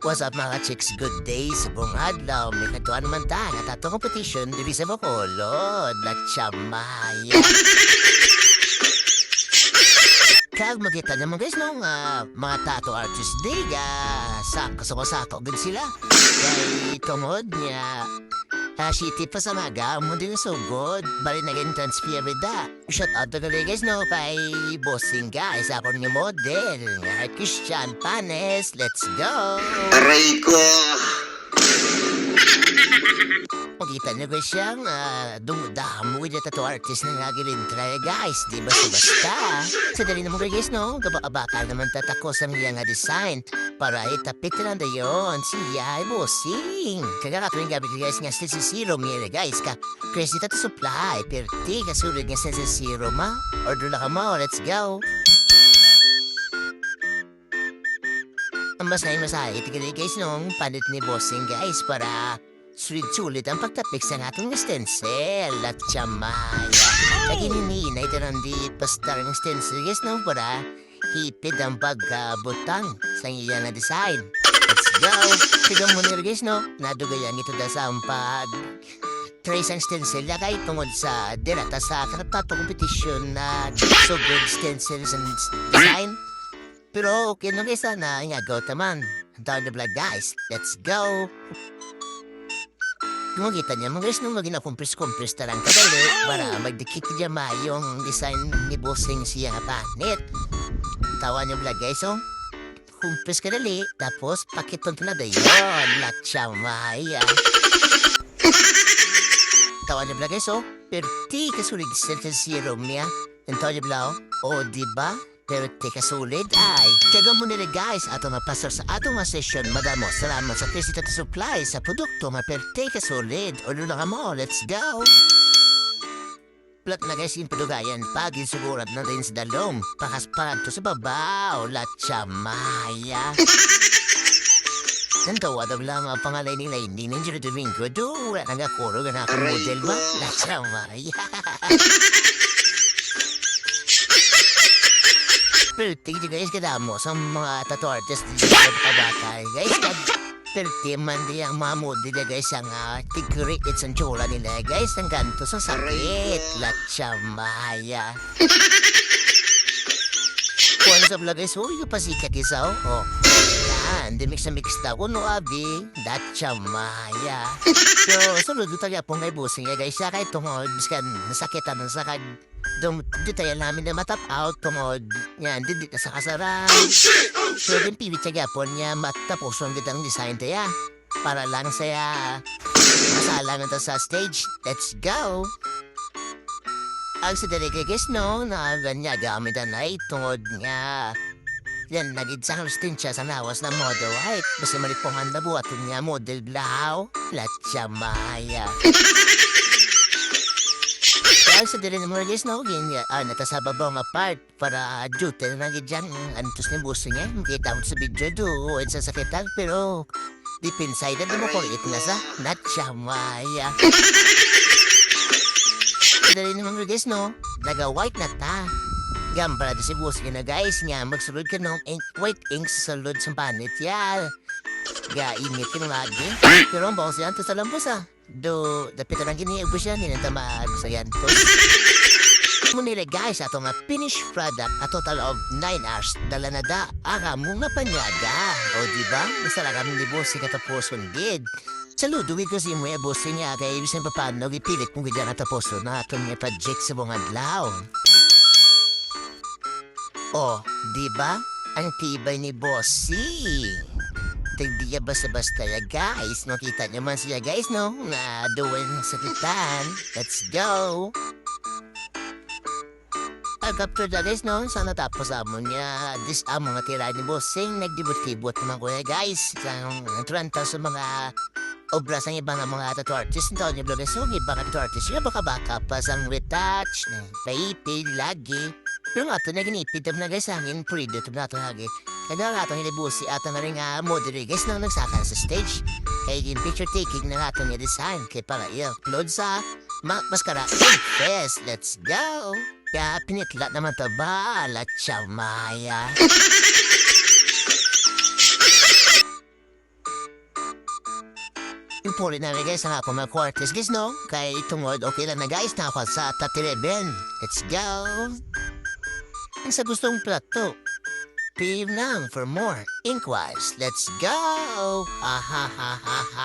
What's up mga chicks? Good day sa buong adlaw. May katuan naman ta. Natatong competition. Dili sa Bacolod. Latsamaya. Kag makita naman guys no nga mga tattoo artist diga. Sako gud sila. Kay tungod niya. Shiti pa sa maga, mo din so good. Bali naging transparent da. Shout out to the guys no kay bossing guys. Ako ni model. Nga Christian Panes. Let's go! Aray ko! Makita niyo guys siyang dumudam with the tattoo artist na nagilin try guys. Di basta-basta. Sa dali naman guys no, gabaka naman tatako sa mga nga design. Para itapit lang da yun. Siya ay bossing. Kagakatuwing gabi guys nga si Zero mire guys ka. Crazy tattoo supply. Perti kasulid nga si Zero ma. Order na ka mo. Let's go. Ang masay-masay. Tigil guys nung panit ni bossing guys para sulit-sulit ang pagtapik sa natong stencil at tsamaya. Kaginini na itarandit pastar ng stencil guys no para hipid ang pagkabutang sa iya na design. Let's go! Sigang mo nila guys no, nadugayan ito da sa pag trace ang stencil lagay tungod sa dirata sa katato competition na so good stencils and design. Pero okay na guys na ingagaw taman. Down the blood guys, let's go! Kung makita niya, mga guys, nung maging kumpres-kumpres tarang kadali para magdikit niya yung design ni bossing siya nga panit. Tawa niyo vlog guys, oh. Kumpres kadali, tapos pakiton na dayon. Latsa maya. Tawa niyo vlog guys, oh. Perti kasulig sa Zero niya. Ento niyo vlog, oh, diba? Pero teka sulit ay kaga mo nila guys ato mapasar sa ato nga session madamo salamat sa Crazy Tattoo Supply sa produkto pero teka sulit order na ka mo let's go plat na guys yung padugayan pag insugurat na rin sa dalom pakasparad to sa babaw latsamaya nantawa daw lang ang pangalay nila hindi ninyo na Domingo do wala nang akuro na ako model ba latsamaya Perti guys kadamo sa mga tattoo artist dito sa kabakay guys perti man di ang mga model guys ang tigri it's ang tsura nila guys ang ganito sa sakit latsamaya kung sa vlog guys yung pasikat isa oh yan di mix na mix na kuno abi latsamaya so sunod tayo pong ngay busing guys siya kahit tungod biskan nasakitan ng sakad di tayo namin na matap out tungod yan di na sa kasaran so din piwit siya gapon niya matapuson ditang design tayo para lang saya masalangan ta sa stage let's go ang sa delegate guys no na ganya gamit na tungod nga yan nagid sa kalstin siya sa nawas na model right basta malipungan na buhaton niya model blahaw latsa maya Dahil sa dili mo guys no, natasababaw nga part para duty na nagid dyan antos ni buso niya. Makita mo sa video do, sa sakitan pero deep inside na mo kulit na sa natsamaya. Sa dili mo guys no, naga-white na ta. Gambara di si buso na guys nga magsulod ka ng white ink sa sulod sa panit yan. Init ka lagi. Pero ang bawang siya sa lambos Do, dapit na gini ko siya, ninatamaag sa yantos. Munila guys, ato nga finished product, a total of 9 hours, dala na da, aga mong napanyaga. O diba, masala kami ni bossing katapuson did. Saludo, ko si mo bossing niya, kaya ibisan pa paano, ipilit mong gidya katapuson na ato niya project sa mga adlaw. O, diba, ang tibay ni bossing. Hindi basta-basta ya guys. Nakita niyo man siya guys no? Na doon sa kitan. Let's go! After that guys no? Sana tapos amon niya. This mga tira ni bossing. Nagdibot-dibot naman ko guys. Isang tranta sa mga obra sa ibang mga tattoo artist. Ito niyo vlog so ibang tattoo artist. Yung baka-baka pa sang retouch. Paipid lagi. Pero nga ito naginipid na guys hangin. Purido ito na ito lagi. Kaya nga itong hilibusi at ang rin model guys nang nagsakan sa stage. Kaya yung picture taking na nga itong design. Kaya para i-upload sa Maskara Fest. Let's go! Kaya pinitlat naman ito ba? Alat, Maya. Ipuli na guys ang ako mga quarters guys no? Kay tungod okay lang na guys na ako sa tatiriben. Let's go! Ang sa gustong plato. PM lang for more inquiries. Let's go! Ah ha ha ha ha.